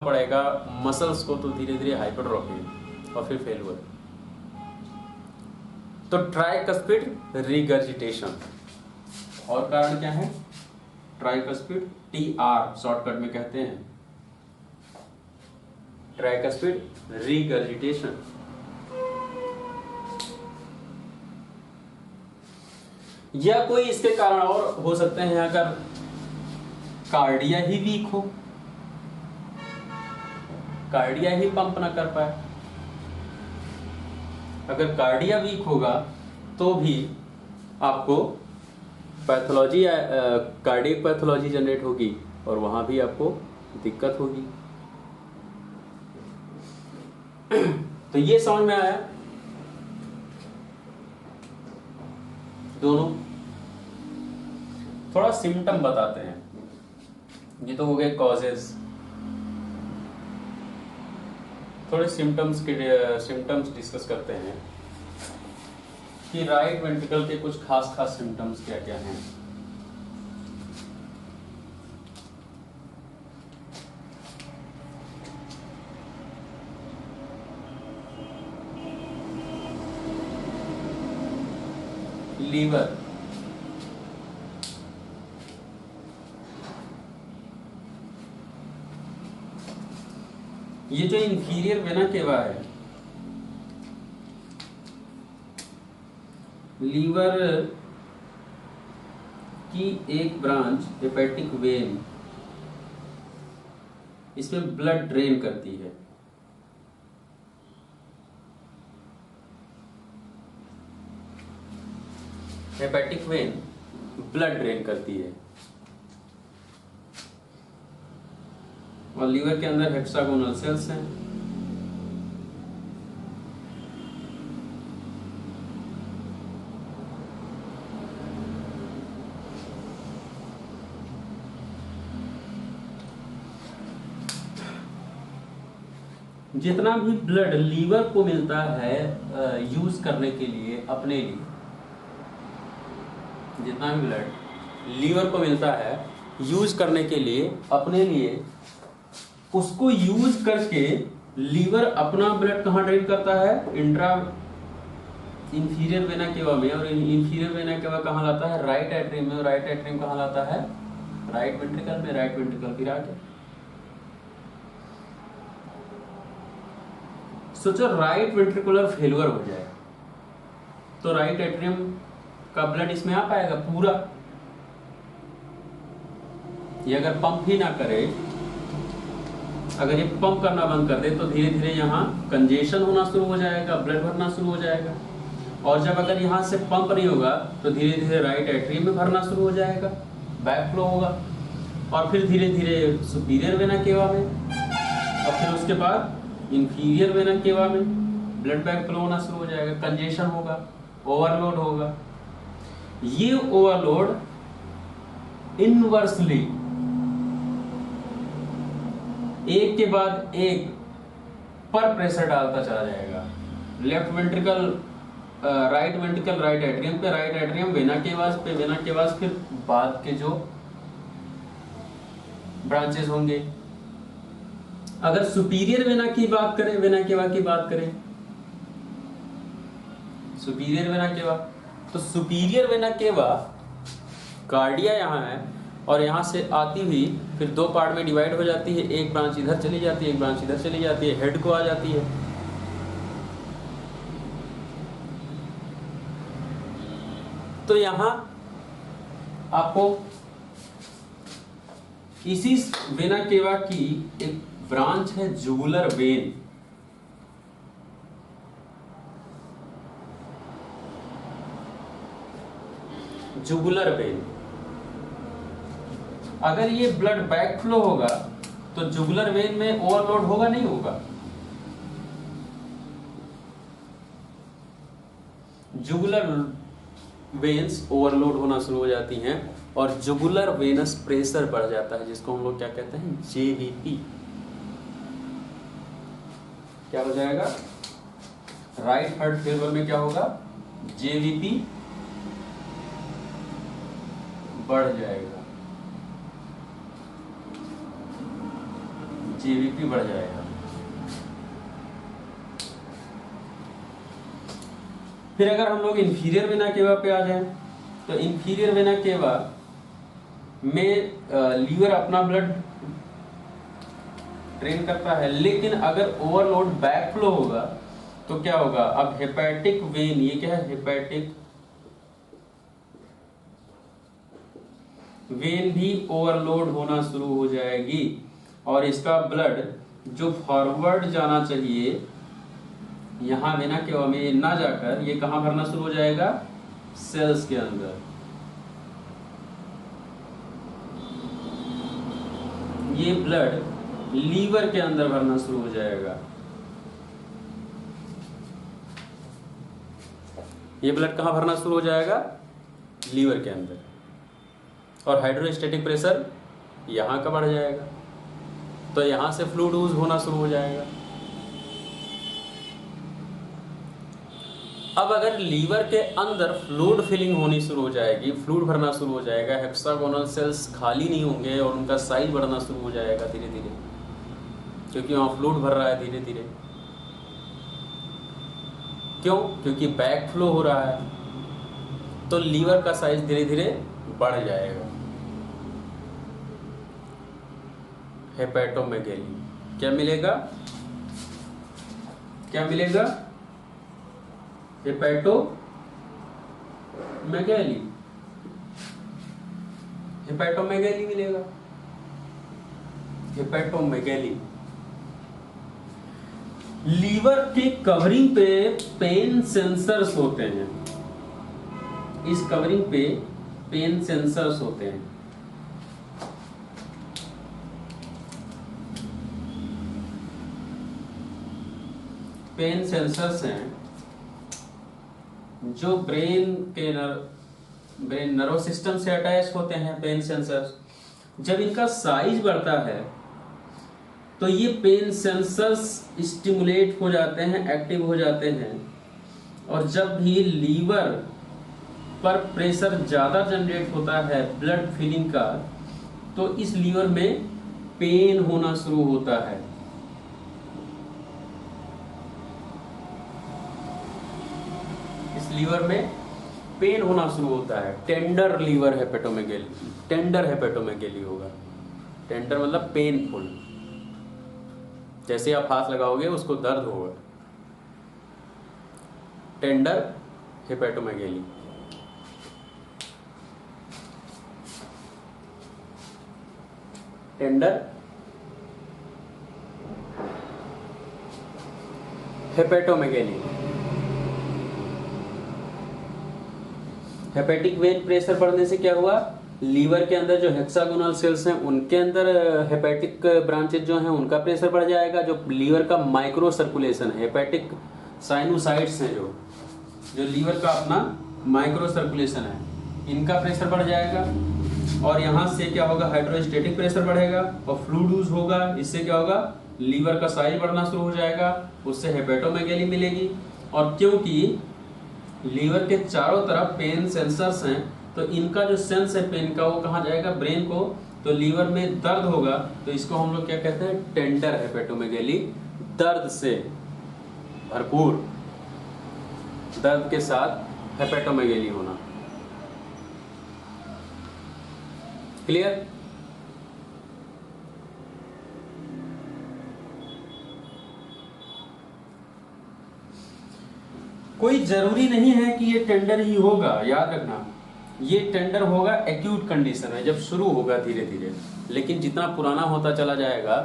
पड़ेगा मसल्स को, तो धीरे धीरे हाइपरट्रॉफी और फिर फेलुअर। तो ट्राइकस्पिड रिगर्जिटेशन, और कारण क्या है? ट्राइकस्पिड, TR शॉर्टकट में कहते हैं, ट्राइकस्पिड रिगर्जिटेशन। या कोई इसके कारण और हो सकते हैं, अगर कार्डिया ही वीक हो, कार्डिया ही पंप ना कर पाए। अगर कार्डिया वीक होगा तो भी आपको पैथोलॉजी, कार्डियक पैथोलॉजी जनरेट होगी और वहां भी आपको दिक्कत होगी। तो ये समझ में आया दोनों। थोड़ा सिम्टम बताते हैं। ये तो हो गए कॉजेज, थोड़े सिम्टम्स डिस्कस करते हैं कि राइट वेंट्रिकल के कुछ खास सिम्टम्स क्या क्या हैं। लीवर, ये जो इंफीरियर वेना केवा है, लीवर की एक ब्रांच हेपेटिक वेन, इसमें ब्लड ड्रेन करती है। हेपेटिक वेन ब्लड ड्रेन करती है और लीवर के अंदर हेक्सागोनल सेल्स हैं। जितना भी ब्लड लीवर को मिलता है यूज करने के लिए, अपने लिए, जितना भी ब्लड लीवर को मिलता है यूज करने के लिए, अपने लिए, उसको यूज करके लीवर अपना ब्लड कहाँ ड्रेन करता है? इंफीरियर वेना केवा में। और इंफीरियर वेना केवा कहाँ लाता है? राइट एट्रियम में। राइट एट्रियम कहाँ लाता है? राइट वेंट्रिकल में। राइट वेंट्रिकल फिर आगे सोचो राइट वेंट्रिकुलर फेलुअर हो जाए तो राइट एट्रियम का ब्लड इसमें आ पाएगा पूरा? ये अगर पंप ही ना करे, अगर ये पंप करना बंद कर दे तो धीरे धीरे यहाँ कंजेशन होना शुरू हो जाएगा, ब्लड भरना शुरू हो जाएगा। और जब अगर यहाँ से पंप नहीं होगा तो धीरे धीरे राइट एट्रियम में भरना शुरू हो जाएगा, बैक फ्लो होगा, और फिर धीरे धीरे सुपीरियर वेना केवा में, और फिर उसके बाद इंफीरियर वेना केवा में ब्लड बैक फ्लो होना शुरू हो जाएगा, कंजेशन होगा, ओवरलोड होगा। ये ओवरलोड इनवर्सली एक के बाद एक पर प्रेशर डालता चला जाएगा। Left ventricle right ventricle right atrium पे, राइट एट्रियम वेना केवास पे, वेना केवास फिर बाद के जो ब्रांचेस होंगे। अगर सुपीरियर वेना की बात करें, वेना केवा की बात करें, सुपीरियर वेना केवा, तो सुपीरियर वेना केवा कार्डिया यहाँ है और यहाँ से आती हुई फिर दो पार्ट में डिवाइड हो जाती है। एक ब्रांच इधर चली जाती है, एक ब्रांच इधर चली जाती है, हेड को आ जाती है। तो यहाँ आपको इसी वेना केवा की एक ब्रांच है जुगुलर वेन। जुगुलर वेन, अगर ये ब्लड बैक फ्लो होगा तो जुगुलर वेन में ओवरलोड होगा नहीं होगा? जुगुलर वेन्स ओवरलोड होना शुरू हो जाती हैं और जुगुलर वेनस प्रेशर बढ़ जाता है, जिसको हम लोग क्या कहते हैं? JVP। क्या हो जाएगा? राइट हार्ट फेलियर में क्या होगा? JVP बढ़ जाएगा। जेवीपी बढ़ जाएगा। फिर अगर हम लोग इंफीरियर वेना केवा पे आ जाएं, तो इंफीरियर वेना केवा में लीवर अपना ब्लड ड्रेन करता है, लेकिन अगर ओवरलोड बैक फ्लो होगा तो क्या होगा? अब हेपेटिक वेन, ये क्या है? हेपेटिक वेन भी ओवरलोड होना शुरू हो जाएगी और इसका ब्लड जो फॉरवर्ड जाना चाहिए यहां वेना केवा में ना जाकर ये कहां भरना शुरू हो जाएगा? सेल्स के अंदर। ये ब्लड लीवर के अंदर भरना शुरू हो जाएगा। ये ब्लड कहां भरना शुरू हो जाएगा? लीवर के अंदर। और हाइड्रोस्टैटिक प्रेशर यहां का बढ़ जाएगा, तो यहां से फ्लूइड यूज होना शुरू हो जाएगा। अब अगर लीवर के अंदर फ्लूइड फिलिंग होनी शुरू हो जाएगी, फ्लूइड भरना शुरू हो जाएगा, हेक्सागोनल सेल्स खाली नहीं होंगे और उनका साइज बढ़ना शुरू हो जाएगा धीरे धीरे, क्योंकि वहां फ्लूइड भर रहा है धीरे धीरे। क्यों? क्योंकि बैक फ्लो हो रहा है, तो लीवर का साइज धीरे धीरे बढ़ जाएगा। हेपेटोमेगैली क्या मिलेगा? क्या मिलेगा? हेपेटोमेगैली, हेपेटोमेगैली मिलेगा। हेपेटोमेगैली लीवर के कवरिंग पे पेन सेंसर्स होते हैं। इस कवरिंग पे पेन सेंसर्स होते हैं। पेन सेंसर्स हैं जो ब्रेन नर्व सिस्टम से अटैच होते हैं। पेन सेंसर्स जब इनका साइज बढ़ता है तो ये पेन सेंसर्स स्टिमुलेट हो जाते हैं, एक्टिव हो जाते हैं, और जब भी लीवर पर प्रेशर ज़्यादा जनरेट होता है ब्लड फिलिंग का, तो इस लीवर में पेन होना शुरू होता है। इस लीवर में पेन होना शुरू होता है। टेंडर लीवर हेपेटोमेगैली, टेंडर हेपेटोमेगैली होगा। टेंडर मतलब पेनफुल, जैसे आप हाथ लगाओगे उसको दर्द होगा। Tender hepatomegaly. Tender hepatomegaly. Hepatic vein pressure बढ़ने से क्या हुआ? लीवर के अंदर जो हेक्सागोनल सेल्स हैं उनके अंदर हेपेटिक ब्रांचेज जो हैं उनका प्रेशर बढ़ जाएगा। जो लीवर का माइक्रो सर्कुलेशन है, हेपेटिक साइनोसाइड्स हैं जो लीवर का अपना माइक्रो सर्कुलेशन है, इनका प्रेशर बढ़ जाएगा। और यहाँ से क्या होगा? हाइड्रोस्टैटिक प्रेशर बढ़ेगा और फ्लूइड यूज होगा। इससे क्या होगा? लीवर का साइज बढ़ना शुरू हो जाएगा, उससे हेपेटोमेगैली मिलेगी। और क्योंकि लीवर के चारों तरफ पेन सेंसर्स हैं, तो इनका जो सेंस है पेन का वो कहाँ जाएगा? ब्रेन को। तो लीवर में दर्द होगा तो इसको हम लोग क्या कहते हैं? टेंडर हेपेटोमेगैली। दर्द से भरपूर, दर्द के साथ हेपेटोमेगैली होना। क्लियर? कोई जरूरी नहीं है कि ये टेंडर ही होगा, याद रखना। ये टेंडर होगा एक्यूट कंडीशन में, जब शुरू होगा धीरे धीरे, लेकिन जितना पुराना होता चला जाएगा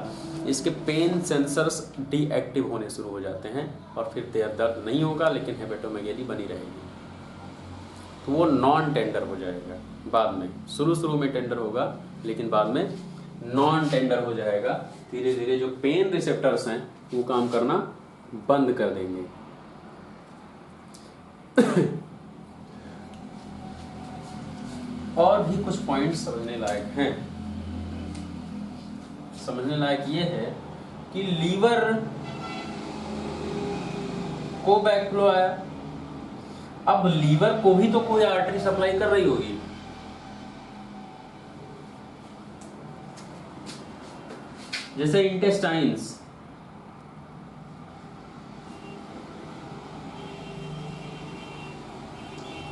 इसके पेन सेंसर्स डीएक्टिव होने शुरू हो जाते हैं और फिर देर दर्द नहीं होगा, लेकिन हेपेटोमेगैली बनी रहेगी। तो वो नॉन टेंडर हो जाएगा बाद में। शुरू में टेंडर होगा, लेकिन बाद में नॉन टेंडर हो जाएगा। धीरे धीरे जो पेन रिसेप्टर्स हैं वो काम करना बंद कर देंगे। और भी कुछ पॉइंट्स समझने लायक हैं। समझने लायक ये है कि लीवर को बैकफ्लो आया, अब लीवर को भी तो कोई आर्टरी सप्लाई कर रही होगी। जैसे इंटेस्टाइन्स,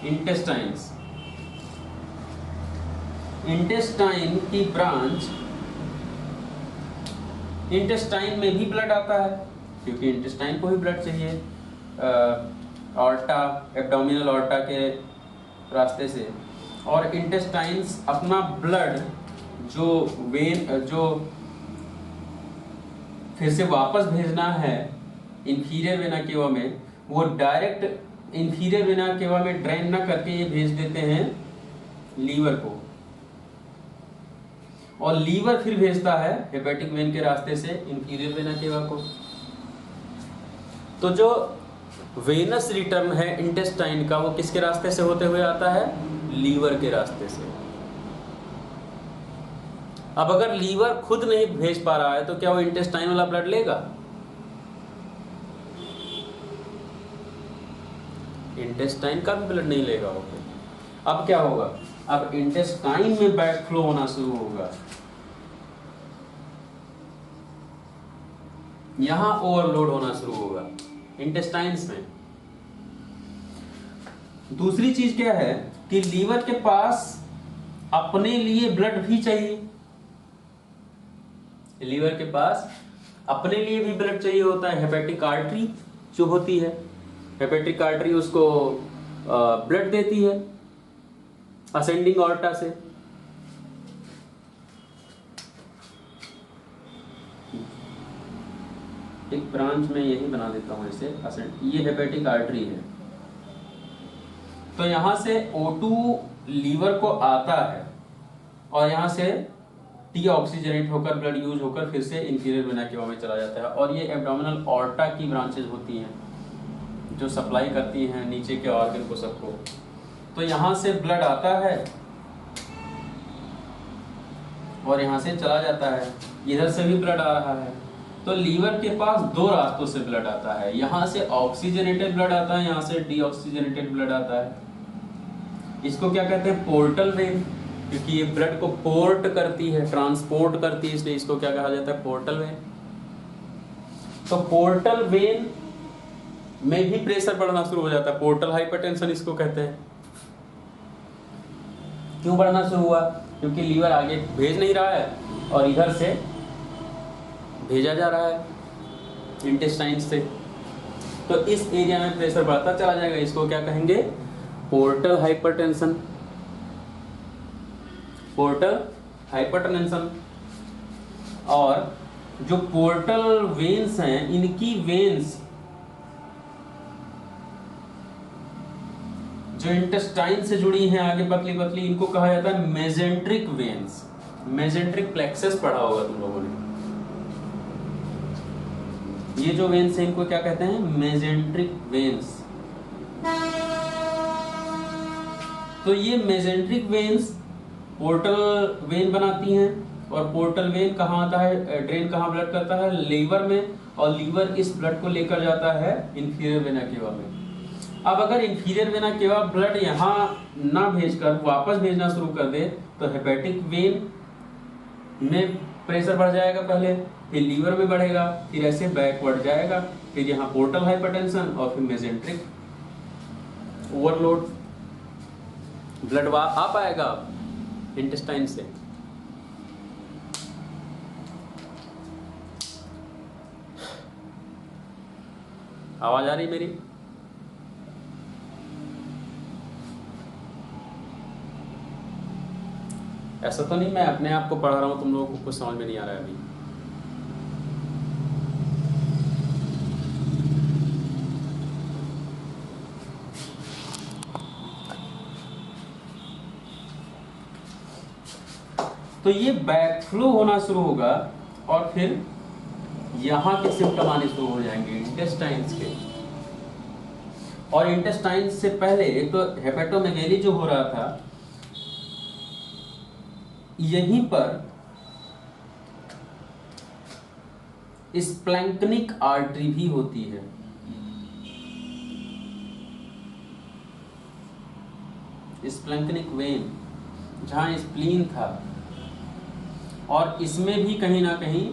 इंटेस्टाइन्स, इंटेस्टाइन की ब्रांच, इंटेस्टाइन में भी ब्लड आता है क्योंकि इंटेस्टाइन को ही ब्लड चाहिए ऑर्टा, एब्डोमिनल ऑर्टा के रास्ते से। और इंटेस्टाइन्स अपना ब्लड जो वेन, जो फिर से वापस भेजना है इंफीरियर वेना केवा में, वो डायरेक्ट इंफीरियर वेना केवा में ड्रेन ना करके ये भेज देते हैं लीवर को, और लीवर फिर भेजता है हेपेटिक वेन के रास्ते से इंफीरियर वेना केवा को। तो जो वेनस रिटर्न है इंटेस्टाइन का, वो किसके रास्ते से होते हुए आता है? लीवर के रास्ते से। अब अगर लीवर खुद नहीं भेज पा रहा है तो क्या वो इंटेस्टाइन वाला ब्लड लेगा? इंटेस्टाइन का भी ब्लड नहीं लेगा वो। अब क्या होगा? अब इंटेस्टाइन में बैक फ्लो होना शुरू होगा, यहां ओवरलोड होना शुरू होगा इंटेस्टाइन्स में। दूसरी चीज क्या है कि लीवर के पास अपने लिए ब्लड भी चाहिए, लीवर के पास अपने लिए भी ब्लड चाहिए होता है। हेपेटिक आर्टरी जो होती है, हेपेटिक आर्टरी उसको ब्लड देती है असेंडिंग ऑर्टा से। एक ब्रांच में यही बना देता हूं इसे, ये हेपेटिक आर्टरी है। तो यहां से O2 लीवर को आता है और यहां से टी ऑक्सीजनेट होकर ब्लड यूज होकर फिर से इंफीरियर वेना केवा में चला जाता है। और ये एब्डोमिनल ऑर्टा की ब्रांचेस होती हैं जो सप्लाई करती हैं नीचे के ऑर्गन को सबको। तो यहाँ से ब्लड आता है और यहाँ से चला जाता है, इधर से भी ब्लड आ रहा है। तो लीवर के पास दो रास्तों से ब्लड आता है, यहाँ से ऑक्सीजनेटेड ब्लड आता है, यहाँ से डीऑक्सीजनेटेड ब्लड आता है। इसको क्या कहते हैं? पोर्टल वेन, क्योंकि ये ब्लड को पोर्ट करती है, ट्रांसपोर्ट करती है, इसलिए इसको क्या कहा जाता है? Portal vein. तो पोर्टल वेन में भी प्रेशर बढ़ना शुरू हो जाता है, पोर्टल हाइपरटेंशन इसको कहते हैं। क्यों बढ़ना शुरू हुआ? क्योंकि लीवर आगे भेज नहीं रहा है और इधर से भेजा जा रहा है इंटेस्टाइन से, तो इस एरिया में प्रेशर बढ़ता चला जाएगा। इसको क्या कहेंगे? Portal hypertension, portal hypertension. और जो पोर्टल वेन्स हैं, इनकी वेन्स जो इंटेस्टाइन से जुड़ी हैं आगे पतली पतली, इनको कहा जाता है मेजेंट्रिक वेन्स। मेजेंट्रिक प्लेक्सस पढ़ा होगा तुम लोगों ने। ये जो वेन्स हैं इनको क्या कहते हैं? Mesenteric veins. तो ये मेजेंट्रिक वेन्स पोर्टल वेन बनाती हैं, और पोर्टल वेन कहाँ आता है? ड्रेन कहाँ ब्लड करता है? लीवर में, और लीवर इस ब्लड को लेकर जाता है इंफीरियर वेना केवा में। अब अगर इंफीरियर वेना केवा ब्लड यहाँ ना भेजकर वापस भेजना शुरू कर दे तो हेपेटिक वेन में प्रेशर बढ़ जाएगा पहले, फिर लीवर में बढ़ेगा, फिर ऐसे बैकवर्ड जाएगा, फिर यहाँ पोर्टल हाइपरटेंशन और फिर मेजेंट्रिक ओवरलोड। ब्लड आ पाएगा इंटेस्टाइन से। आवाज आ रही मेरी? ऐसा तो नहीं मैं अपने आप को पढ़ा रहा हूं, तुम लोगों को कुछ समझ में नहीं आ रहा है अभी? तो ये बैकफ्लो होना शुरू होगा और फिर यहां के सिम्टम आने शुरू हो जाएंगे इंटेस्टाइन्स के। और इंटेस्टाइन्स से पहले एक तो हेपेटोमेगेली जो हो रहा था, यहीं पर स्प्लैंक्निक आर्टरी भी होती है। स्प्लैंक्निक वेन जहां स्प्लीन था, और इसमें भी कहीं ना कहीं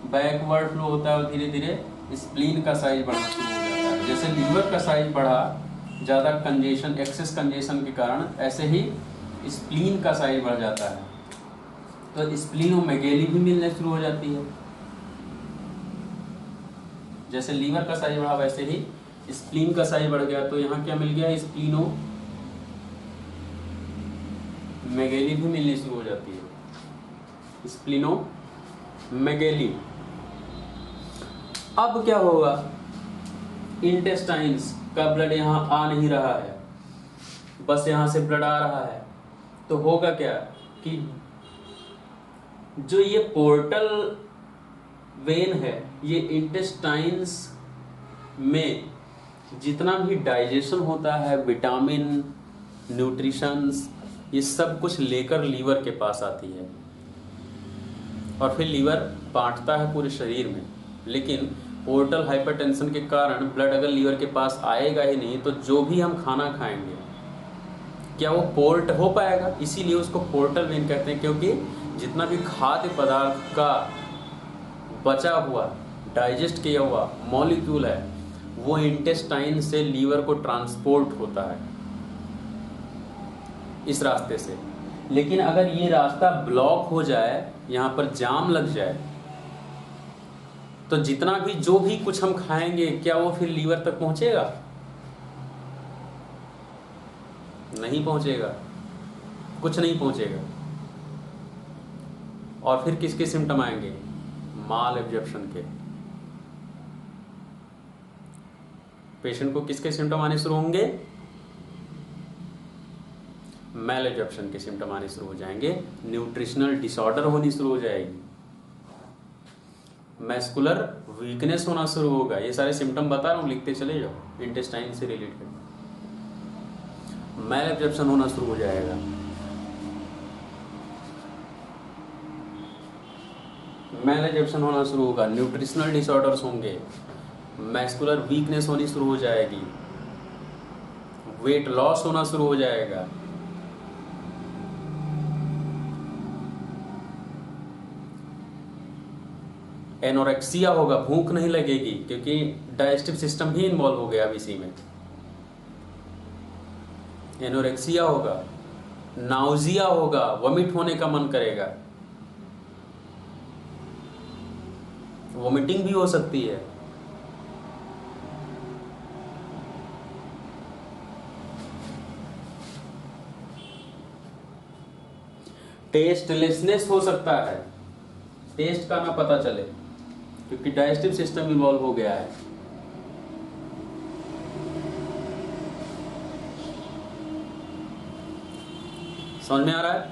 बैकवर्ड फ्लो होता है और धीरे धीरे स्प्लीन का साइज बढ़ना शुरू हो जाता है। जैसे लीवर का साइज बढ़ा ज़्यादा कंजेशन, एक्सेस कंजेशन के कारण, ऐसे ही स्प्लीन का साइज बढ़ जाता है, तो स्प्लीनोमेगेली भी मिलने शुरू हो जाती है। जैसे लीवर का साइज बढ़ा वैसे ही स्प्लीन का साइज बढ़ गया, तो यहाँ क्या मिल गया, स्प्लीनोमेगेली भी मिलनी शुरू हो जाती है, स्प्लीनोमेगेली। अब क्या होगा, इंटेस्टाइन्स का ब्लड यहाँ आ नहीं रहा है, बस यहाँ से ब्लड आ रहा है, तो होगा क्या कि जो ये पोर्टल वेन है, ये इंटेस्टाइन्स में जितना भी डाइजेशन होता है, विटामिन, न्यूट्रिशंस, ये सब कुछ लेकर लीवर के पास आती है और फिर लीवर बांटता है पूरे शरीर में। लेकिन पोर्टल हाइपरटेंशन के कारण ब्लड अगर लीवर के पास आएगा ही नहीं, तो जो भी हम खाना खाएंगे क्या वो पोर्ट हो पाएगा? इसीलिए उसको पोर्टल वेन कहते हैं, क्योंकि जितना भी खाद्य पदार्थ का बचा हुआ, डाइजेस्ट किया हुआ मॉलिक्यूल है, वो इंटेस्टाइन से लीवर को ट्रांसपोर्ट होता है इस रास्ते से। लेकिन अगर ये रास्ता ब्लॉक हो जाए, यहाँ पर जाम लग जाए, तो जितना भी जो भी कुछ हम खाएंगे क्या वो फिर लीवर तक पहुंचेगा? नहीं पहुंचेगा, कुछ नहीं पहुंचेगा। और फिर किसके सिम्टम आएंगे? माल एब्जॉर्प्शन के। पेशेंट को किसके सिम्टम आने शुरू होंगे? मैल एब्जॉर्प्शन के सिम्टम आने शुरू हो जाएंगे, न्यूट्रिशनल डिसऑर्डर होनी शुरू हो जाएगी, मैस्कुलर वीकनेस होना शुरू होगा। ये सारे सिम्टम बता रहा हूँ, लिखते चले जाओ, इंटेस्टाइन से रिलेटेड। मैल एब्जॉर्प्शन होना शुरू हो जाएगा, मैल एब्जॉर्प्शन होना शुरू होगा, न्यूट्रिशनल डिसऑर्डर्स होंगे, मैस्कुलर वीकनेस होनी शुरू हो जाएगी, वेट लॉस होना शुरू हो जाएगा, एनोरेक्सिया होगा, भूख नहीं लगेगी, क्योंकि डाइजेस्टिव सिस्टम भी इन्वॉल्व हो गया अब इसी में। एनोरेक्सिया होगा, नाउजिया होगा, वॉमिट होने का मन करेगा, वॉमिटिंग भी हो सकती है, टेस्टलेसनेस हो सकता है, टेस्ट का ना पता चले, क्योंकि डाइजेस्टिव सिस्टम इन्वॉल्व हो गया है। समझ में आ रहा है?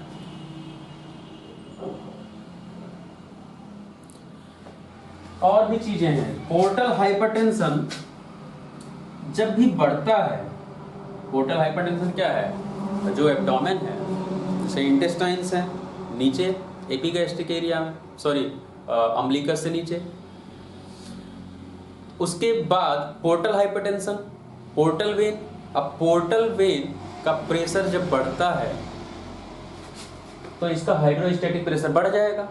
और भी चीजें हैं। पोर्टल हाइपरटेंशन जब भी बढ़ता है, पोर्टल हाइपरटेंशन क्या है? जो एब्डोमेन है, जैसे इंटेस्टाइन्स है नीचे एपिगैस्ट्रिक एरिया में, सॉरी अम्बिलिकस से नीचे, उसके बाद पोर्टल हाइपरटेंशन, पोर्टल वेन। अब पोर्टल वेन का प्रेशर जब बढ़ता है तो इसका हाइड्रोस्टैटिक प्रेशर बढ़ जाएगा।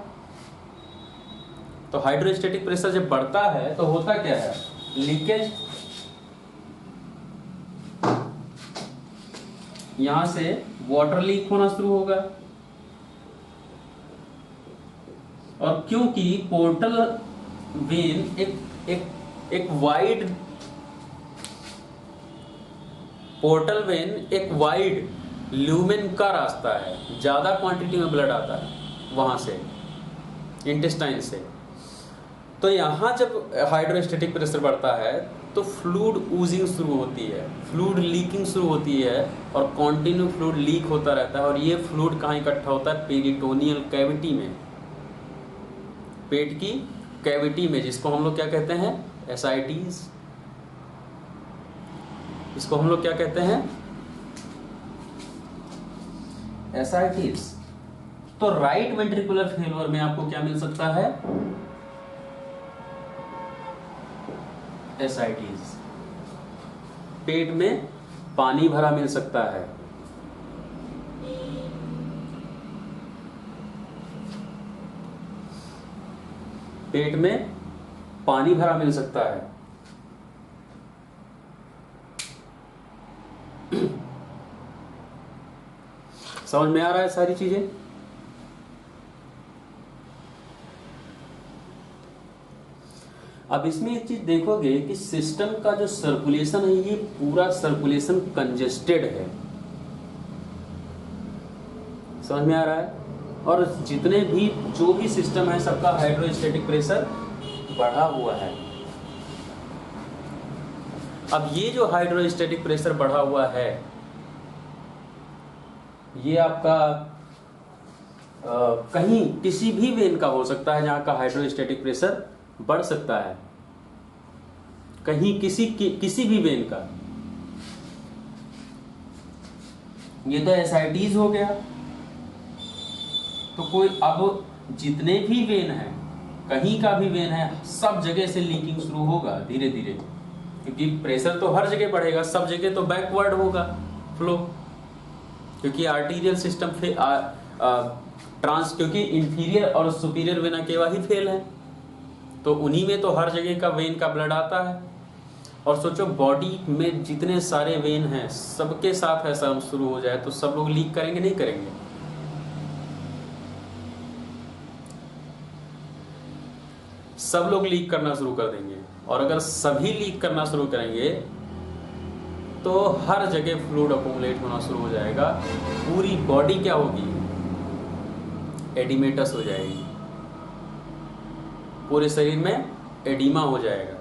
तो हाइड्रोस्टैटिक प्रेशर जब बढ़ता है तो होता क्या है? लीकेज, यहां से वाटर लीक होना शुरू होगा, और क्योंकि पोर्टल वेन एक वाइड, पोर्टल वेन एक वाइड ल्यूमेन का रास्ता है, ज्यादा क्वांटिटी में ब्लड आता है वहां से, इंटेस्टाइन से। तो यहाँ जब हाइड्रोस्टैटिक प्रेशर बढ़ता है तो फ्लूइड ऊजिंग शुरू होती है, फ्लूइड लीकिंग शुरू होती है, और कॉन्टिन्यू फ्लूइड लीक होता रहता है। और ये फ्लूइड कहाँ इकट्ठा होता है? पेरिटोनियल कैविटी में, पेट की कैविटी में, जिसको हम लोग क्या कहते हैं? एसाइटीज। इसको हम लोग क्या कहते हैं? एसाइटीज। तो राइट वेंट्रिकुलर फेल्योर में आपको क्या मिल सकता है? एसाइटीज। पेट में पानी भरा मिल सकता है। पेट में पानी भरा मिल सकता है। समझ में आ रहा है सारी चीजें? अब इसमें एक चीज देखोगे कि सिस्टम का जो सर्कुलेशन है, ये पूरा सर्कुलेशन कंजेस्टेड है। समझ में आ रहा है? और जितने भी जो भी सिस्टम है, सबका हाइड्रोस्टैटिक प्रेशर बढ़ा हुआ है। अब ये जो हाइड्रोस्टैटिक प्रेशर बढ़ा हुआ है, ये आपका कहीं किसी भी वेन का हो सकता है जहां का हाइड्रोस्टैटिक प्रेशर बढ़ सकता है, कहीं किसी भी वेन का। ये तो एसआईटीज हो गया। तो कोई अब जितने भी वेन हैं, कहीं का भी वेन है, सब जगह से लीकिंग शुरू होगा धीरे धीरे, क्योंकि प्रेशर तो हर जगह बढ़ेगा, सब जगह तो बैकवर्ड होगा फ्लो, क्योंकि आर्टीरियल सिस्टम क्योंकि इंफीरियर और सुपीरियर वेना केवा ही फेल है, तो उन्हीं में तो हर जगह का वेन का ब्लड आता है। और सोचो बॉडी में जितने सारे वेन हैं, सबके साथ ऐसा शुरू हो जाए तो सब लोग लीक करेंगे नहीं करेंगे? सब लोग लीक करना शुरू कर देंगे। और अगर सभी लीक करना शुरू करेंगे तो हर जगह फ्लूइड अकोमुलेट होना शुरू हो जाएगा, पूरी बॉडी क्या होगी? एडिमेटस हो जाएगी, पूरे शरीर में एडिमा हो जाएगा।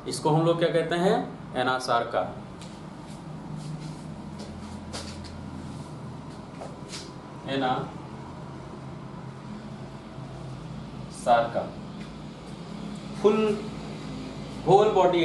इसको हम लोग क्या कहते हैं? Anasarca. Anasarca. Full whole body